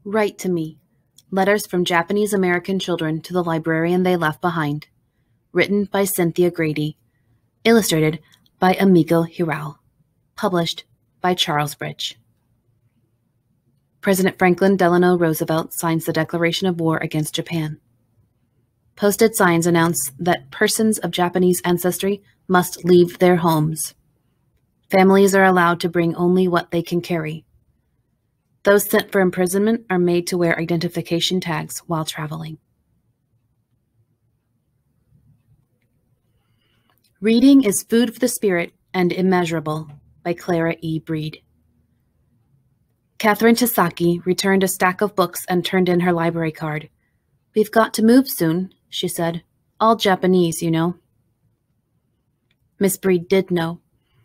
Write to me. Letters from Japanese American children to the librarian they left behind. Written by Cynthia Grady. Illustrated by Amico Hirao. Published by Charles Bridge. President Franklin Delano Roosevelt signs the declaration of war against Japan. Posted signs announce that persons of Japanese ancestry must leave their homes. Families are allowed to bring only what they can carry. Those sent for imprisonment are made to wear identification tags while traveling. Reading is food for the spirit and immeasurable, by Clara E. Breed. Catherine Tasaki returned a stack of books and turned in her library card. "We've got to move soon," she said. "All Japanese, you know." Miss Breed did know.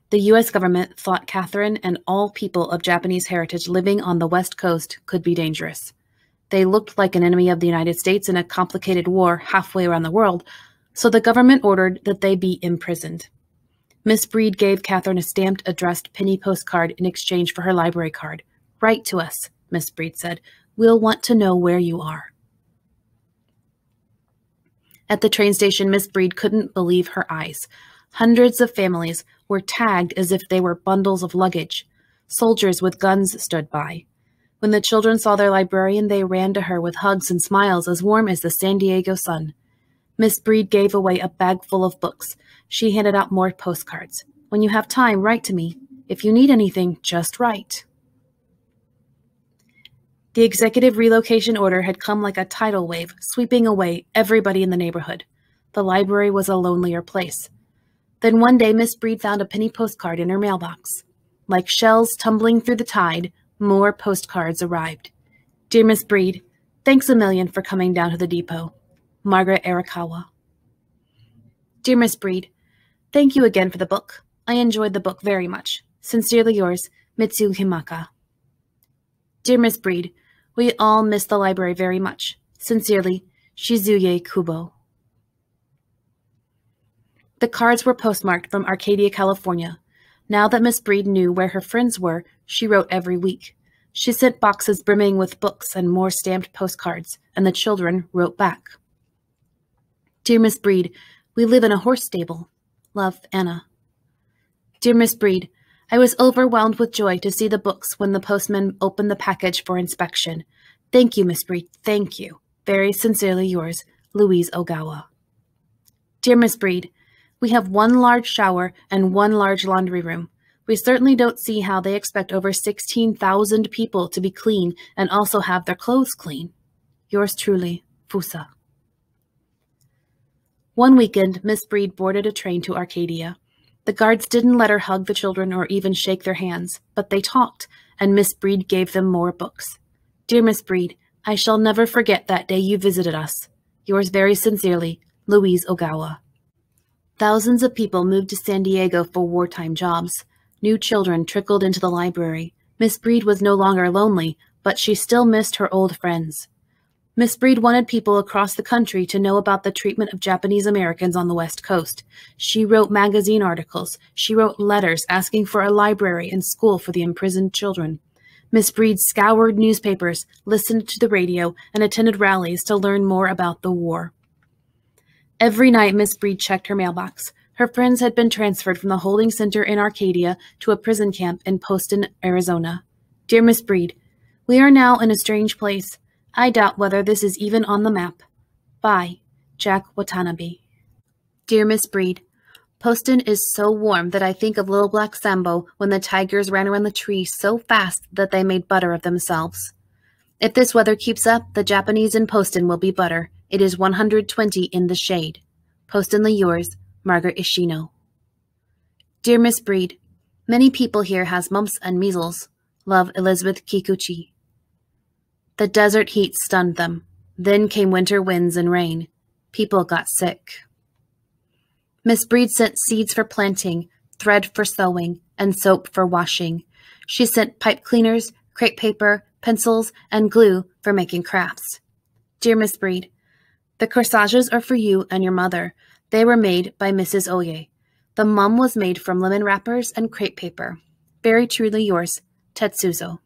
The U.S. government thought Catherine and all people of Japanese heritage living on the West Coast could be dangerous. They looked like an enemy of the United States in a complicated war halfway around the world, so the government ordered that they be imprisoned. Miss Breed gave Catherine a stamped, addressed penny postcard in exchange for her library card. "Write to us," Miss Breed said. "We'll want to know where you are." At the train station, Miss Breed couldn't believe her eyes. Hundreds of families were tagged as if they were bundles of luggage. Soldiers with guns stood by. When the children saw their librarian, they ran to her with hugs and smiles as warm as the San Diego sun. Miss Breed gave away a bag full of books. She handed out more postcards. "When you have time, write to me. If you need anything, just write." The executive relocation order had come like a tidal wave, sweeping away everybody in the neighborhood. The library was a lonelier place. Then one day, Miss Breed found a penny postcard in her mailbox. Like shells tumbling through the tide, more postcards arrived. "Dear Miss Breed, thanks a million for coming down to the depot. Margaret Arakawa." "Dear Miss Breed, thank you again for the book. I enjoyed the book very much. Sincerely yours, Mitsu Himaka." "Dear Miss Breed, we all miss the library very much. Sincerely, Shizuye Kubo." The cards were postmarked from Arcadia, California. Now that Miss Breed knew where her friends were, she wrote every week. She sent boxes brimming with books and more stamped postcards, and the children wrote back. "Dear Miss Breed, we live in a horse stable. Love, Anna." "Dear Miss Breed, I was overwhelmed with joy to see the books when the postman opened the package for inspection. Thank you, Miss Breed, thank you. Very sincerely yours, Louise Ogawa." "Dear Miss Breed, we have one large shower and one large laundry room. We certainly don't see how they expect over 16,000 people to be clean and also have their clothes clean. Yours truly, Fusa." One weekend, Miss Breed boarded a train to Arcadia. The guards didn't let her hug the children or even shake their hands, but they talked, and Miss Breed gave them more books. "Dear Miss Breed, I shall never forget that day you visited us. Yours very sincerely, Louise Ogawa." Thousands of people moved to San Diego for wartime jobs. New children trickled into the library. Miss Breed was no longer lonely, but she still missed her old friends. Miss Breed wanted people across the country to know about the treatment of Japanese Americans on the West Coast. She wrote magazine articles. She wrote letters asking for a library and school for the imprisoned children. Miss Breed scoured newspapers, listened to the radio, and attended rallies to learn more about the war. Every night, Miss Breed checked her mailbox. Her friends had been transferred from the holding center in Arcadia to a prison camp in Poston, Arizona. "Dear Miss Breed, we are now in a strange place. I doubt whether this is even on the map. Bye, Jack Watanabe." "Dear Miss Breed, Poston is so warm that I think of Little Black Sambo when the tigers ran around the trees so fast that they made butter of themselves. If this weather keeps up, the Japanese in Poston will be butter. It is 120 in the shade. Postonly yours, Margaret Ishino." "Dear Miss Breed, many people here has mumps and measles. Love, Elizabeth Kikuchi." The desert heat stunned them. Then came winter winds and rain. People got sick. Miss Breed sent seeds for planting, thread for sewing, and soap for washing. She sent pipe cleaners, crepe paper, pencils, and glue for making crafts. "Dear Miss Breed, the corsages are for you and your mother. They were made by Mrs. Oye. The mum was made from lemon wrappers and crepe paper. Very truly yours, Tetsuzo."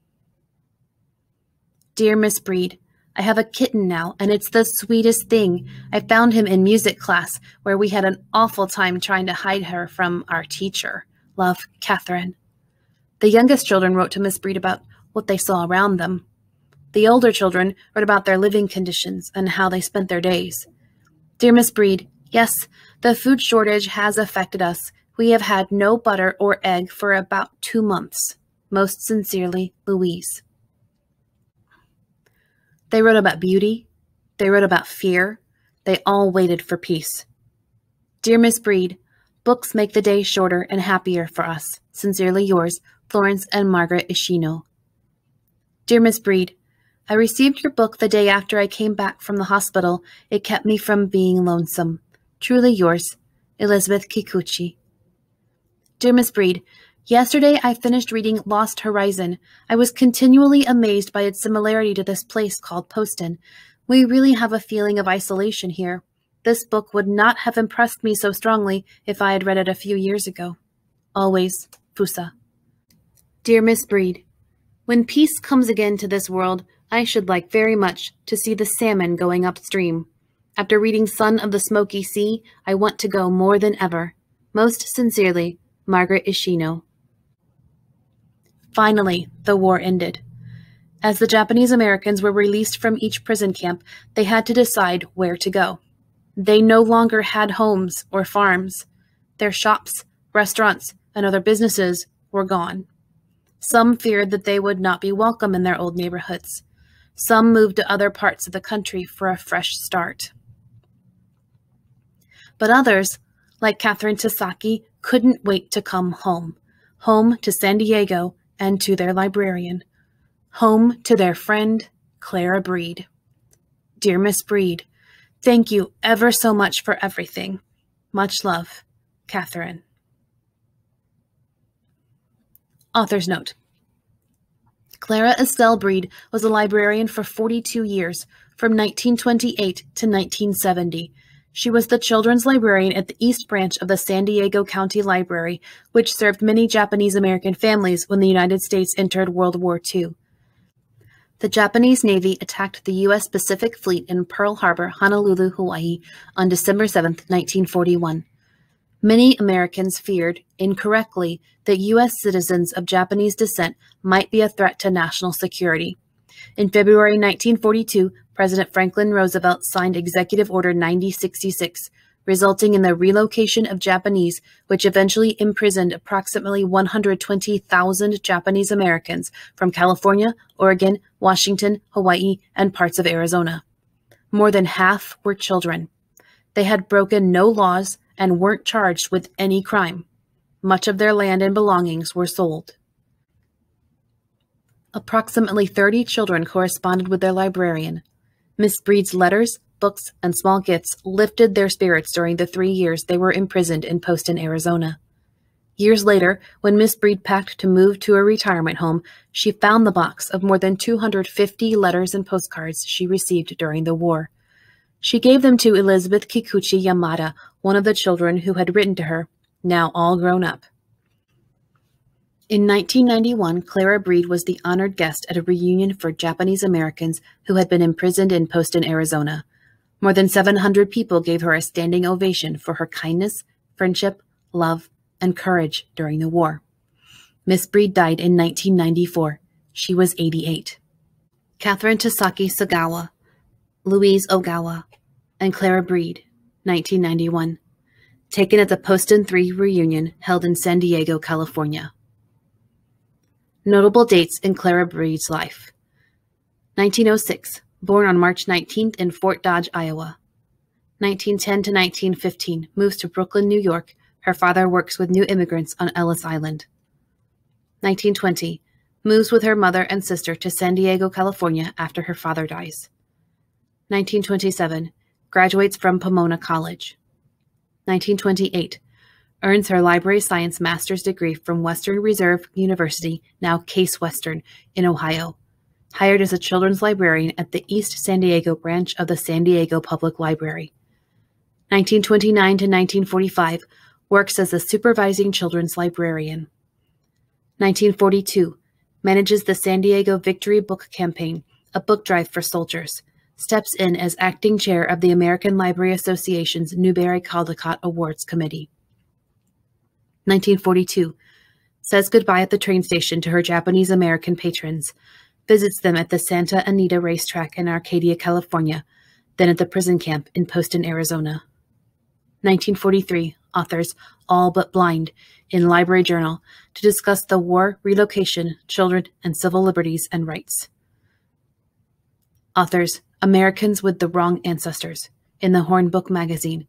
Dear Miss Breed, I have a kitten now, and it's the sweetest thing. I found him in music class, where we had an awful time trying to hide her from our teacher. Love, Catherine. The youngest children wrote to Miss Breed about what they saw around them. The older children wrote about their living conditions and how they spent their days. Dear Miss Breed, yes, the food shortage has affected us. We have had no butter or egg for about 2 months. Most sincerely, Louise. They wrote about beauty. They wrote about fear. They all waited for peace. Dear Miss Breed, books make the day shorter and happier for us. Sincerely yours, Florence and Margaret Ishino. Dear Miss Breed, I received your book the day after I came back from the hospital. It kept me from being lonesome. Truly yours, Elizabeth Kikuchi. Dear Miss Breed, yesterday I finished reading Lost Horizon. I was continually amazed by its similarity to this place called Poston. We really have a feeling of isolation here. This book would not have impressed me so strongly if I had read it a few years ago. Always, Fusa. Dear Miss Breed, when peace comes again to this world, I should like very much to see the salmon going upstream. After reading Son of the Smoky Sea, I want to go more than ever. Most sincerely, Margaret Ishino. Finally, the war ended. As the Japanese Americans were released from each prison camp, they had to decide where to go. They no longer had homes or farms. Their shops, restaurants, and other businesses were gone. Some feared that they would not be welcome in their old neighborhoods. Some moved to other parts of the country for a fresh start. But others, like Catherine Tasaki, couldn't wait to come home. Home to San Diego and to their librarian. Home to their friend, Clara Breed. Dear Miss Breed, thank you ever so much for everything. Much love, Catherine. Author's note. Clara Estelle Breed was a librarian for 42 years, from 1928 to 1970. She was the children's librarian at the East Branch of the San Diego County Library, which served many Japanese American families when the United States entered World War II. The Japanese Navy attacked the U.S. Pacific Fleet in Pearl Harbor, Honolulu, Hawaii, on December 7, 1941. Many Americans feared, incorrectly, that U.S. citizens of Japanese descent might be a threat to national security. In February 1942, President Franklin Roosevelt signed Executive Order 9066, resulting in the relocation of Japanese, which eventually imprisoned approximately 120,000 Japanese Americans from California, Oregon, Washington, Hawaii, and parts of Arizona. More than half were children. They had broken no laws and weren't charged with any crime. Much of their land and belongings were sold. Approximately 30 children corresponded with their librarian. Miss Breed's letters, books, and small gifts lifted their spirits during the 3 years they were imprisoned in Poston, Arizona. Years later, when Miss Breed packed to move to a retirement home, she found the box of more than 250 letters and postcards she received during the war. She gave them to Elizabeth Kikuchi Yamada, one of the children who had written to her, now all grown up. In 1991, Clara Breed was the honored guest at a reunion for Japanese Americans who had been imprisoned in Poston, Arizona. More than 700 people gave her a standing ovation for her kindness, friendship, love, and courage during the war. Miss Breed died in 1994. She was 88. Catherine Tasaki Sagawa, Louise Ogawa, and Clara Breed, 1991. Taken at the Poston 3 reunion held in San Diego, California. Notable dates in Clara Breed's life. 1906, born on March 19th in Fort Dodge, Iowa. 1910 to 1915, moves to Brooklyn, New York. Her father works with new immigrants on Ellis Island. 1920, moves with her mother and sister to San Diego, California after her father dies. 1927, graduates from Pomona College. 1928, earns her library science master's degree from Western Reserve University, now Case Western, in Ohio. Hired as a children's librarian at the East San Diego branch of the San Diego Public Library. 1929 to 1945, works as a supervising children's librarian. 1942, manages the San Diego Victory Book Campaign, a book drive for soldiers. Steps in as acting chair of the American Library Association's Newbery Caldecott Awards Committee. 1942. Says goodbye at the train station to her Japanese American patrons. Visits them at the Santa Anita Racetrack in Arcadia, California, then at the prison camp in Poston, Arizona. 1943. Authors All But Blind in Library Journal to discuss the war, relocation, children, and civil liberties and rights. Authors Americans with the Wrong Ancestors in the Hornbook magazine.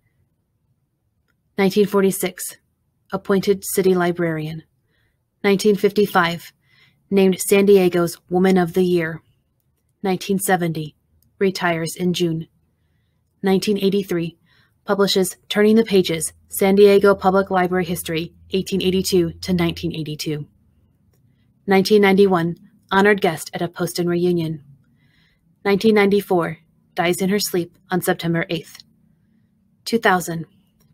1946. Appointed city librarian. 1955. Named San Diego's Woman of the Year. 1970. Retires in June. 1983. Publishes Turning the Pages, San Diego Public Library History, 1882 to 1982. 1991. Honored guest at a Poston reunion. 1994. Dies in her sleep on September 8th. 2000.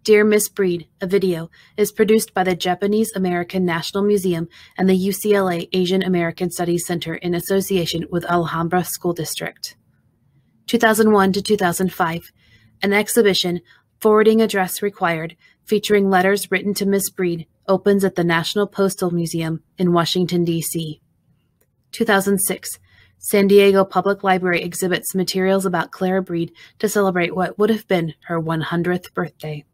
Dear Miss Breed, a video, is produced by the Japanese American National Museum and the UCLA Asian American Studies Center in association with Alhambra School District. 2001 to 2005. An exhibition, Forwarding Address Required, featuring letters written to Miss Breed, opens at the National Postal Museum in Washington, D.C. 2006. San Diego Public Library exhibits materials about Clara Breed to celebrate what would have been her 100th birthday.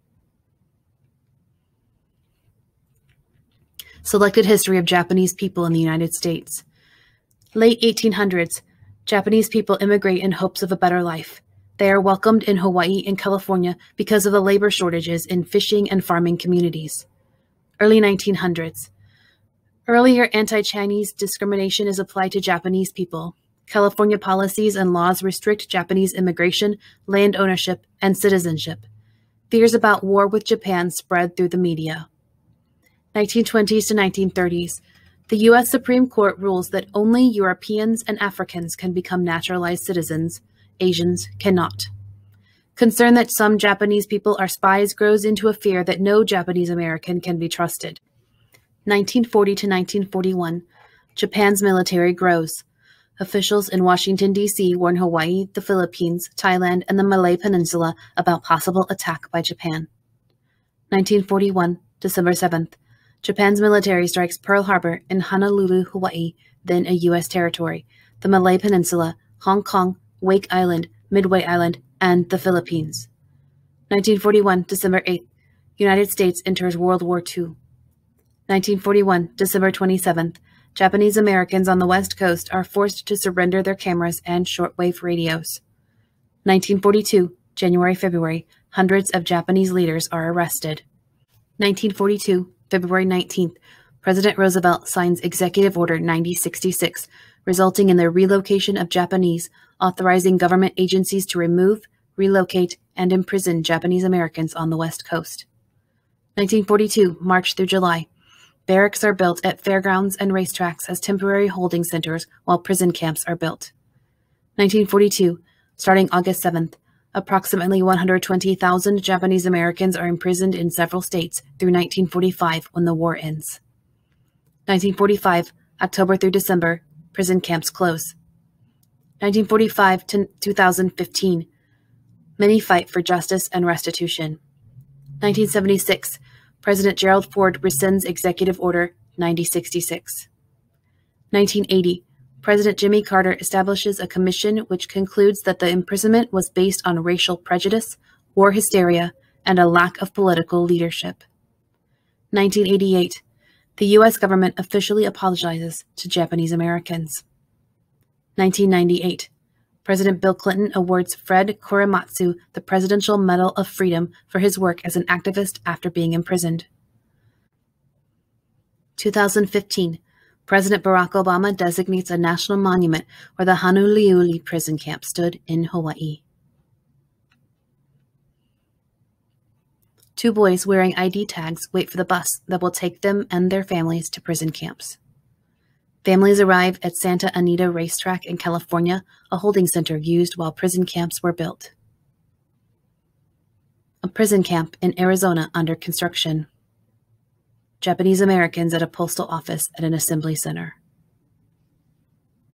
Selected history of Japanese people in the United States. Late 1800s, Japanese people immigrate in hopes of a better life. They are welcomed in Hawaii and California because of the labor shortages in fishing and farming communities. Early 1900s. Earlier anti-Chinese discrimination is applied to Japanese people. California policies and laws restrict Japanese immigration, land ownership, and citizenship. Fears about war with Japan spread through the media. 1920s to 1930s. The U.S. Supreme Court rules that only Europeans and Africans can become naturalized citizens. Asians cannot. Concern that some Japanese people are spies grows into a fear that no Japanese American can be trusted. 1940 to 1941. Japan's military grows. Officials in Washington, D.C. warn Hawaii, the Philippines, Thailand, and the Malay Peninsula about possible attack by Japan. 1941, December 7th. Japan's military strikes Pearl Harbor in Honolulu, Hawaii, then a U.S. territory, the Malay Peninsula, Hong Kong, Wake Island, Midway Island, and the Philippines. 1941, December 8th. United States enters World War II. 1941, December 27th. Japanese Americans on the West Coast are forced to surrender their cameras and shortwave radios. 1942, January-February. Hundreds of Japanese leaders are arrested. 1942, February 19th. President Roosevelt signs Executive Order 9066, resulting in the relocation of Japanese, authorizing government agencies to remove, relocate, and imprison Japanese Americans on the West Coast. 1942, March through July. Barracks are built at fairgrounds and racetracks as temporary holding centers while prison camps are built. 1942, starting August 7th, approximately 120,000 Japanese Americans are imprisoned in several states through 1945 when the war ends. 1945, October through December, prison camps close. 1945 to 2015, many fight for justice and restitution. 1976, President Gerald Ford rescinds Executive Order 9066. 1980, President Jimmy Carter establishes a commission which concludes that the imprisonment was based on racial prejudice, war hysteria, and a lack of political leadership. 1988, the U.S. government officially apologizes to Japanese Americans. 1998, President Bill Clinton awards Fred Korematsu the Presidential Medal of Freedom for his work as an activist after being imprisoned. 2015, President Barack Obama designates a national monument where the Honouliuli prison camp stood in Hawaii. 2 boys wearing ID tags wait for the bus that will take them and their families to prison camps. Families arrive at Santa Anita Racetrack in California, a holding center used while prison camps were built. A prison camp in Arizona under construction. Japanese Americans at a postal office at an assembly center.